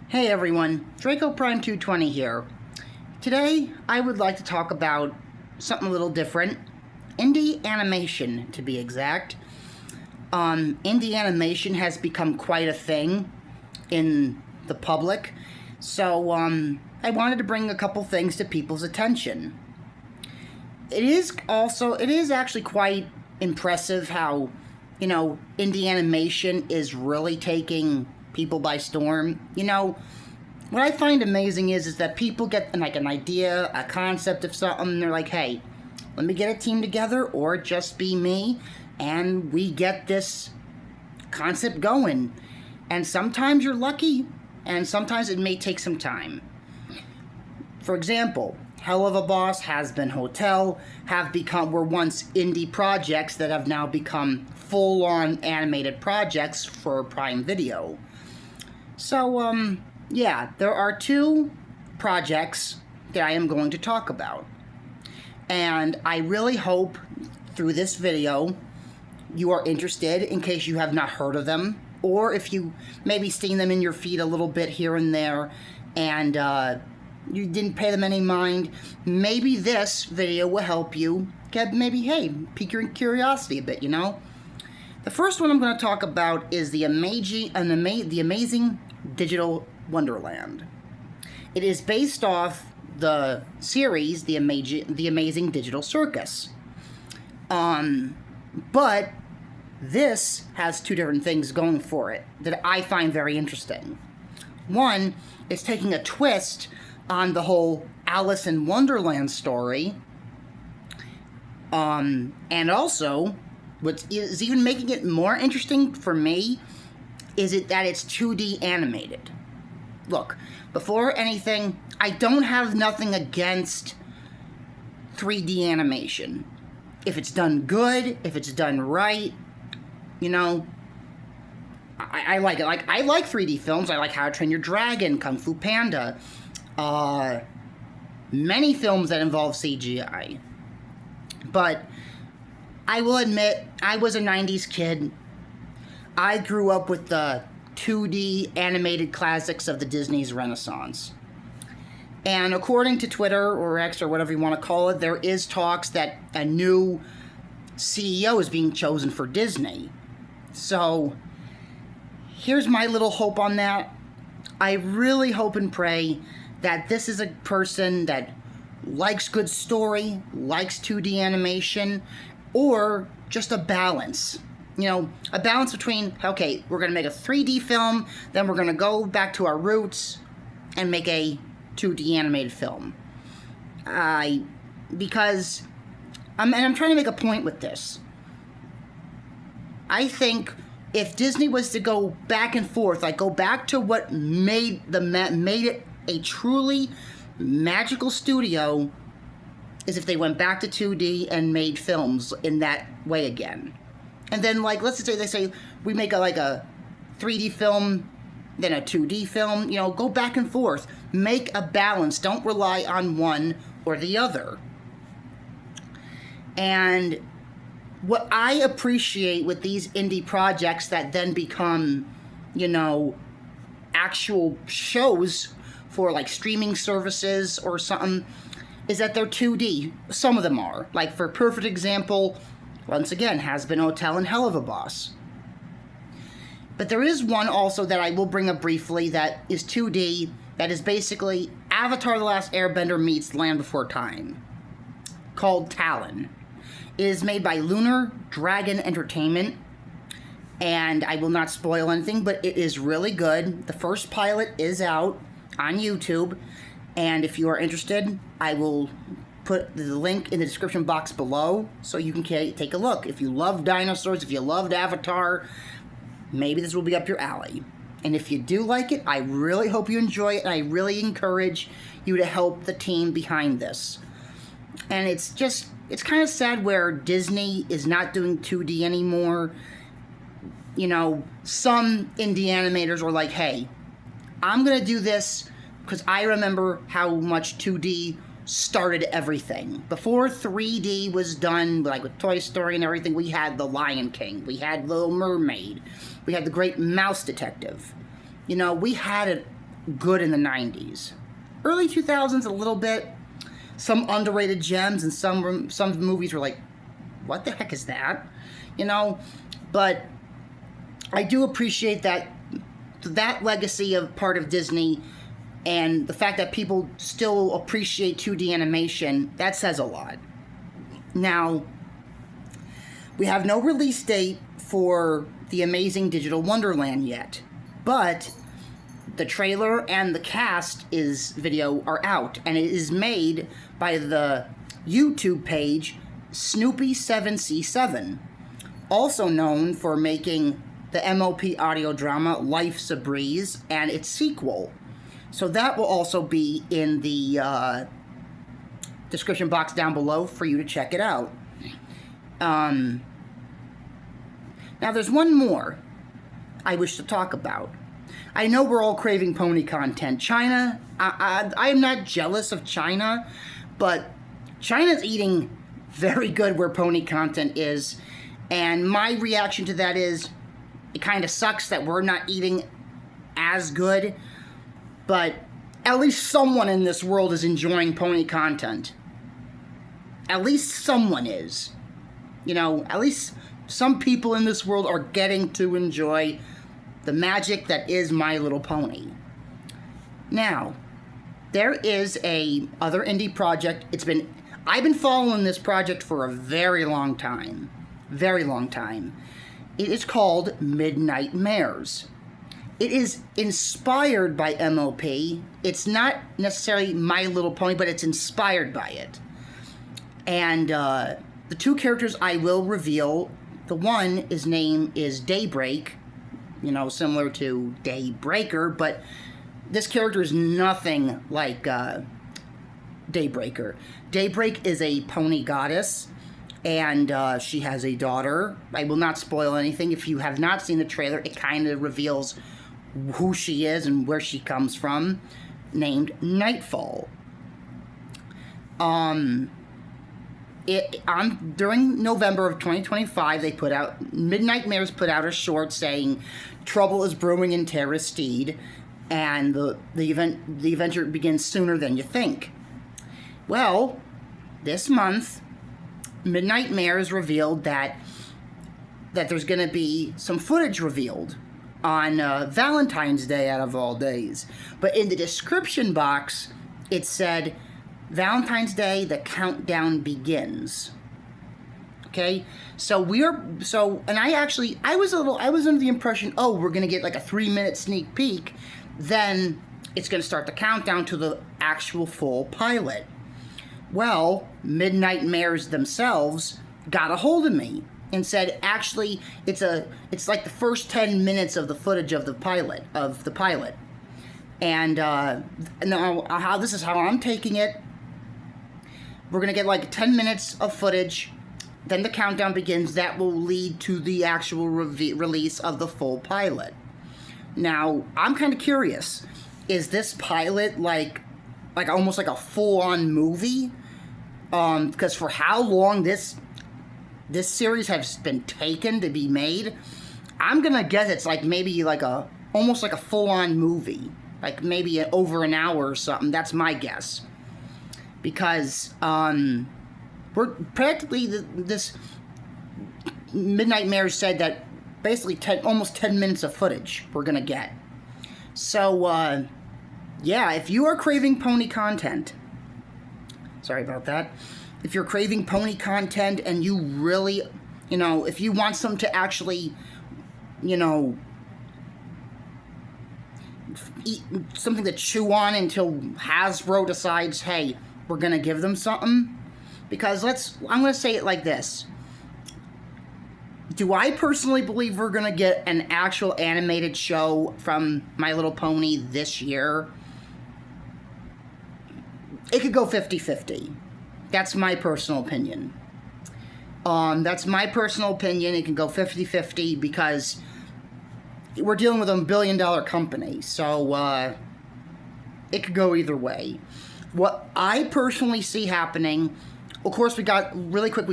Hey everyone, Draco Prime 220 here. Today I would like to talk about something a little different. Indie animation, to be exact. Indie animation has become quite a thing in the public, so I wanted to bring a couple things to people's attention. It is actually quite impressive how, indie animation is really taking people by storm. What I find amazing is that people get like an idea, a concept of something, and they're like, hey, let me get a team together, or just be me, and we get this concept going. And sometimes you're lucky, and sometimes it may take some time. For example, Hell of a Boss, Has Been Hotel were once indie projects that have now become full-on animated projects for Prime Video. So, yeah, there are two projects that I am going to talk about. And I really hope through this video you are interested, in case you have not heard of them, or if you maybe seen them in your feed a little bit here and there and you didn't pay them any mind. Maybe this video will help you pique your curiosity a bit, The first one I'm going to talk about is the amazing Digital Wonderland. It is based off the series The Amazing Digital Circus. But this has two different things going for it that I find very interesting. One is taking a twist on the whole Alice in Wonderland story. And also, what is even making it more interesting for me is that it's 2D animated. Look, before anything, I don't have nothing against 3D animation. If it's done good, if it's done right, I like it. I like 3D films. I like How to Train Your Dragon, Kung Fu Panda, many films that involve CGI. But I will admit, I was a 90s kid. I grew up with the 2D animated classics of the Disney's Renaissance. And according to Twitter or X or whatever you want to call it, there is talks that a new CEO is being chosen for Disney. So here's my little hope on that. I really hope and pray that this is a person that likes good story, likes 2D animation, or just a balance. A balance between, okay, we're going to make a 3D film, then we're going to go back to our roots and make a 2D animated film. Because I'm trying to make a point with this. I think if Disney was to go back and forth, like go back to what made it a truly magical studio, is if they went back to 2D and made films in that way again. And then, let's say they say we make a 3D film, then a 2D film. Go back and forth. Make a balance. Don't rely on one or the other. And what I appreciate with these indie projects that then become, actual shows for streaming services or something, is that they're 2D. Some of them are. For perfect example, once again, Has Been Hotel and Hell of a Boss. But there is one also that I will bring up briefly that is 2D, that is basically Avatar: The Last Airbender meets Land Before Time, called Talon. It is made by Lunar Dragon Entertainment, and I will not spoil anything, but it is really good. The first pilot is out on YouTube, and if you are interested, I will put the link in the description box below so you can take a look. If you love dinosaurs, if you loved Avatar, maybe this will be up your alley. And if you do like it, I really hope you enjoy it, and I really encourage you to help the team behind this. And it's kind of sad where Disney is not doing 2D anymore. Some indie animators are like, hey, I'm going to do this because I remember how much 2D started everything. Before 3D was done, with Toy Story and everything, we had The Lion King, we had Little Mermaid, we had The Great Mouse Detective. We had good in the 90s. Early 2000s, a little bit. Some underrated gems, and some movies were like, what the heck is that? You know? But I do appreciate that legacy of part of Disney, and the fact that people still appreciate 2D animation, that says a lot. Now, we have no release date for the Amazing Digital Wonderland yet, but the trailer and the cast video are out, and it is made by the YouTube page Snoopy7C7, also known for making the MOP audio drama Life's a Breeze and its sequel. So that will also be in the description box down below for you to check it out. Now there's one more I wish to talk about. I know we're all craving pony content. China, I am not jealous of China, but China's eating very good where pony content is, and my reaction to that is, it kind of sucks that we're not eating as good, but at least someone in this world is enjoying pony content. At least someone is. You know, at least some people in this world are getting to enjoy the magic that is My Little Pony. Now, there is a other indie project. I've been following this project for a very long time. Very long time. It is called Midnight Mares. It is inspired by MOP. It's not necessarily My Little Pony, but it's inspired by it. And the two characters I will reveal, the one, his name is Daybreak, you know, similar to Daybreaker, but this character is nothing like Daybreaker. Daybreak is a pony goddess, and she has a daughter. I will not spoil anything. If you have not seen the trailer, it kind of reveals who she is and where she comes from, named Nightfall. During November of 2025, they put out, Midnight Mares put out a short saying, "Trouble is brewing in Terrastede, and the adventure begins sooner than you think." Well, this month, Midnight Mares revealed that there's going to be some footage revealed on Valentine's Day, out of all days. But in the description box, it said, "Valentine's Day, the countdown begins." Okay, so I was under the impression, oh, we're gonna get like a 3-minute sneak peek, then it's gonna start the countdown to the actual full pilot. Well, Midnight Mares themselves got a hold of me and said, actually, it's like the first 10 minutes of the footage of the pilot. And now, this is how I'm taking it. We're going to get like 10 minutes of footage, then the countdown begins. That will lead to the actual release of the full pilot. Now, I'm kind of curious. Is this pilot like almost like a full-on movie? Because for how long this series has been taken to be made, I'm going to guess it's like maybe like almost like a full-on movie. Like maybe over an hour or something. That's my guess. Because we're practically, this Midnight Mares said that basically almost 10 minutes of footage we're going to get. So, yeah, if you are craving pony content, sorry about that, if you're craving pony content and you really, you know, if you want some to actually, you know, eat something to chew on until Hasbro decides, hey, we're going to give them something. Because I'm going to say it like this. Do I personally believe we're going to get an actual animated show from My Little Pony this year? It could go 50-50. That's my personal opinion. That's my personal opinion. It can go 50-50 because we're dealing with a billion-dollar company. So, it could go either way. What I personally see happening, of course, we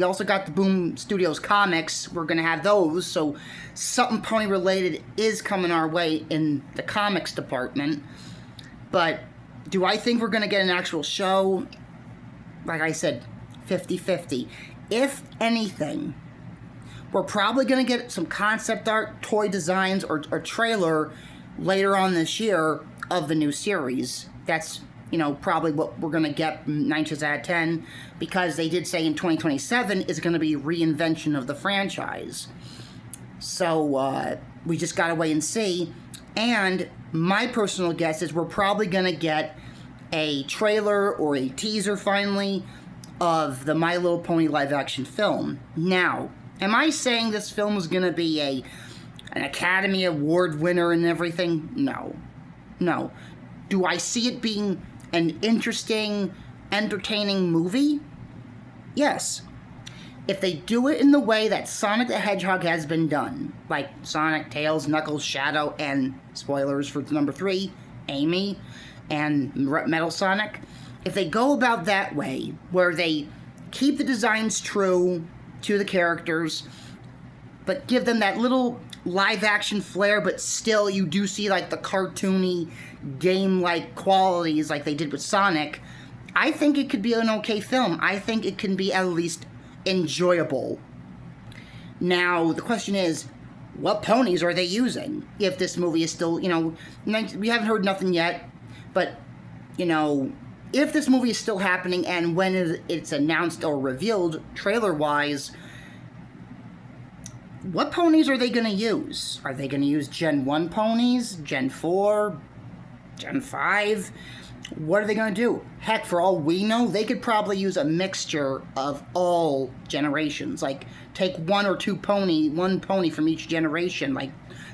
also got the Boom Studios comics. We're going to have those, so something pony related is coming our way in the comics department. But do I think we're going to get an actual show? Like I said, 50-50. If anything, we're probably going to get some concept art, toy designs, or trailer later on this year of the new series. That's, probably what we're going to get 9 times out of 10, because they did say in 2027 is going to be reinvention of the franchise. So we just got to wait and see. And my personal guess is we're probably going to get a trailer or a teaser finally of the My Little Pony live-action film. Now, am I saying this film is going to be an Academy Award winner and everything? No. No. Do I see it being an interesting, entertaining movie? Yes. If they do it in the way that Sonic the Hedgehog has been done, like Sonic, Tails, Knuckles, Shadow, and, spoilers for number 3, Amy, and Metal Sonic, if they go about that way, where they keep the designs true to the characters, but give them that little live-action flair, but still you do see, like, the cartoony, game-like qualities like they did with Sonic, I think it could be an okay film. I think it can be at least enjoyable. Now, the question is, what ponies are they using? If this movie is still, we haven't heard nothing yet, but, if this movie is still happening and when it's announced or revealed trailer-wise, what ponies are they going to use? Are they going to use Gen 1 ponies? Gen 4? Gen 5? What are they going to do? Heck, for all we know, they could probably use a mixture of all generations. Like, take one pony from each generation, like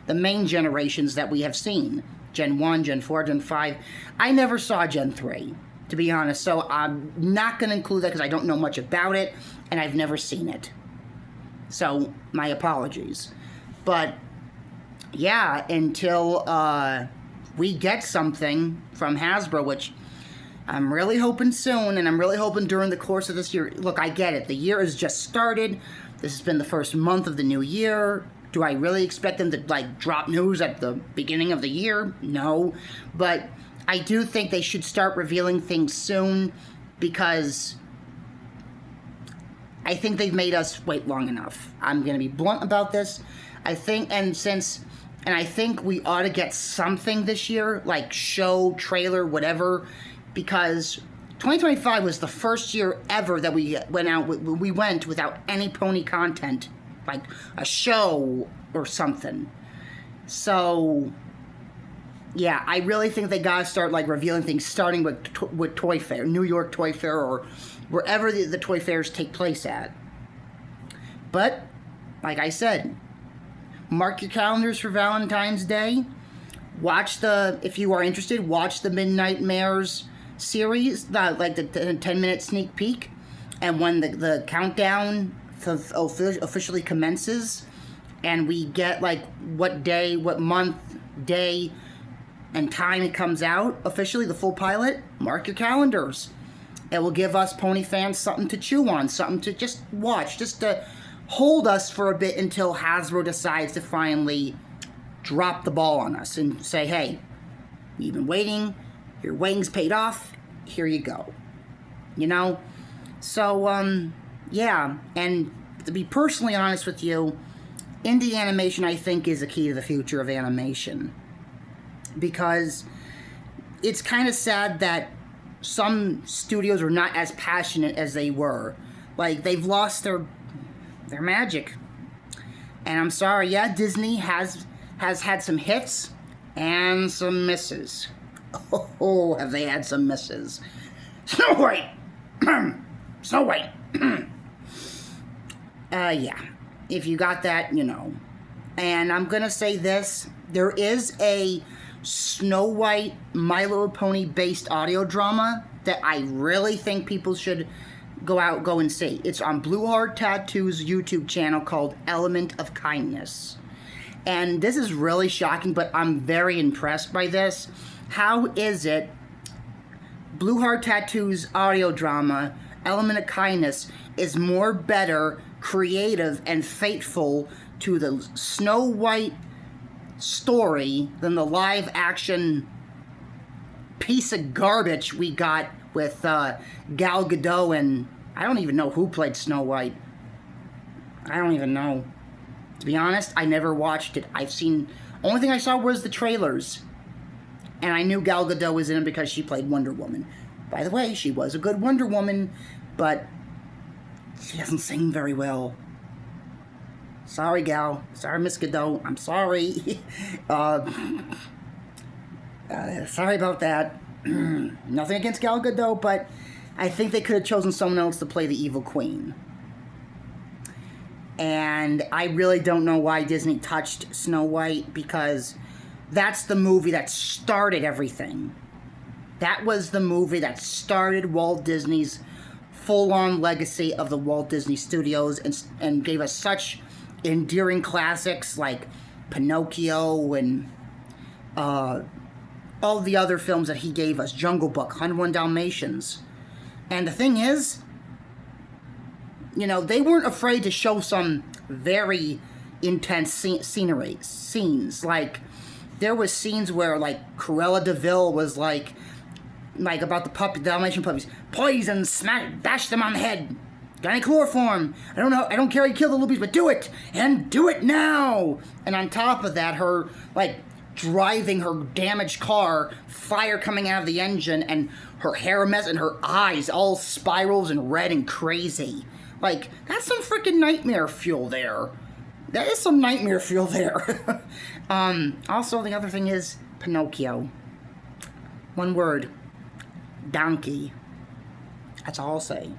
the main generations that we have seen. Gen 1, Gen 4, Gen 5. I never saw Gen 3, to be honest, so I'm not going to include that because I don't know much about it, and I've never seen it. So, my apologies. But, yeah, until we get something from Hasbro, which I'm really hoping soon, and I'm really hoping during the course of this year. Look, I get it. The year has just started. This has been the first month of the new year. Do I really expect them to, drop news at the beginning of the year? No. But I do think they should start revealing things soon, because I think they've made us wait long enough. I'm going to be blunt about this. I think we ought to get something this year, like show, trailer, whatever, because 2025 was the first year ever that we went without any pony content, like a show or something. So, yeah, I really think they gotta start revealing things, starting with Toy Fair, New York Toy Fair, or wherever the toy fairs take place at. But, like I said, mark your calendars for Valentine's Day. If you are interested, watch the Midnight Mares series, the 10-minute sneak peek. And when the countdown officially commences, and we get what day, what month, day, and time it comes out, officially, the full pilot, mark your calendars. It will give us pony fans something to chew on, something to just watch, just to hold us for a bit until Hasbro decides to finally drop the ball on us and say, hey, you've been waiting, your waiting's paid off, here you go. So, yeah, and to be personally honest with you, indie animation, I think, is the key to the future of animation. Because it's kind of sad that some studios are not as passionate as they were. They've lost their magic. And I'm sorry, yeah, Disney has had some hits and some misses. Oh, have they had some misses. Snow White! Snow White! Yeah. If you got that, And I'm gonna say this. There is a Snow White, My Little Pony based audio drama that I really think people should go and see. It's on Blue Heart Tattoo's YouTube channel called Element of Kindness. And this is really shocking, but I'm very impressed by this. How is it Blue Heart Tattoo's audio drama, Element of Kindness, is more better, creative, and faithful to the Snow White story than the live action piece of garbage we got with Gal Gadot, and I don't even know who played Snow White. I don't even know. To be honest, I never watched it. Only thing I saw was the trailers. And I knew Gal Gadot was in it because she played Wonder Woman. By the way, she was a good Wonder Woman, but she doesn't sing very well. Sorry, Gal. Sorry, Miss Gadot. I'm sorry. Sorry about that. Nothing against Gal Gadot, but I think they could have chosen someone else to play the evil queen. And I really don't know why Disney touched Snow White, because that's the movie that started everything. That was the movie that started Walt Disney's full-on legacy of the Walt Disney Studios, and gave us such endearing classics like Pinocchio and all the other films that he gave us. Jungle Book, 101 Dalmatians. And the thing is, you know, they weren't afraid to show some very intense scenes. Like, there was scenes where, like, Cruella de Vil was like about the Dalmatian puppies. Poison, smash, bash them on the head. Got any chloroform? I don't know. I don't care how you kill the little bees, but do it! And do it now! And on top of that, her, like, driving her damaged car, fire coming out of the engine, and her hair a mess, and her eyes all spirals and red and crazy. Like, that's some freaking nightmare fuel there. That is some nightmare fuel there. Also, the other thing is Pinocchio. One word. Donkey. That's all I'll say.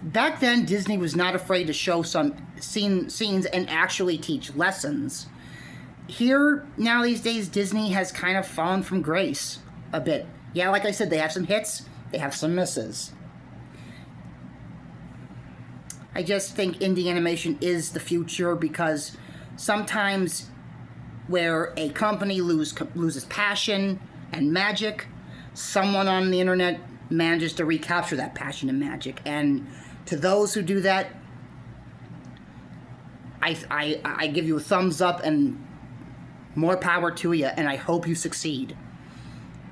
Back then, Disney was not afraid to show some scenes and actually teach lessons. Here, now these days, Disney has kind of fallen from grace a bit. Yeah, like I said, they have some hits, they have some misses. I just think indie animation is the future, because sometimes where a company loses passion and magic, someone on the internet manages to recapture that passion and magic. And to those who do that, I give you a thumbs up and more power to you, and I hope you succeed.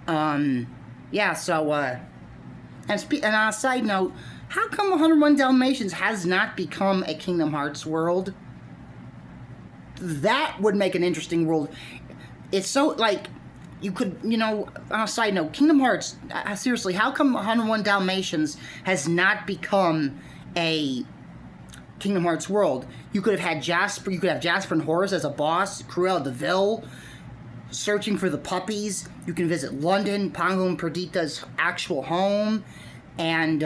Yeah, so, and on a side note, how come 101 Dalmatians has not become a Kingdom Hearts world? That would make an interesting world. It's so, like, you could, you know, on a side note, Kingdom Hearts, seriously, how come 101 Dalmatians has not become a Kingdom Hearts world? You could have had Jasper, you could have Jasper and Horace as a boss, Cruella de Vil, searching for the puppies. You can visit London, Pongo and Perdita's actual home, and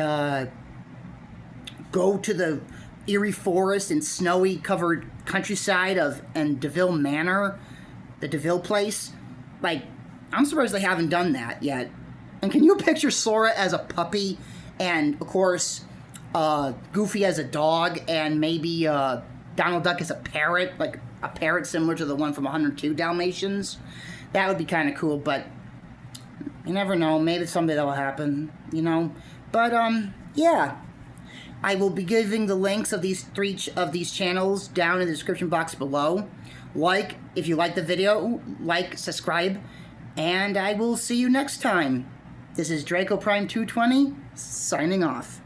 go to the eerie forest and snowy covered countryside and DeVille Manor, the DeVille place. Like, I'm surprised they haven't done that yet. And can you picture Sora as a puppy, and of course Goofy as a dog, and maybe Donald Duck as a parrot, like a parrot similar to the one from 102 Dalmatians? That would be kind of cool, but you never know. Maybe someday that'll happen, you know. But yeah, I will be giving the links of these channels down in the description box below. Like, if you like the video, like, subscribe, and I will see you next time. This is Draco Prime 220, signing off.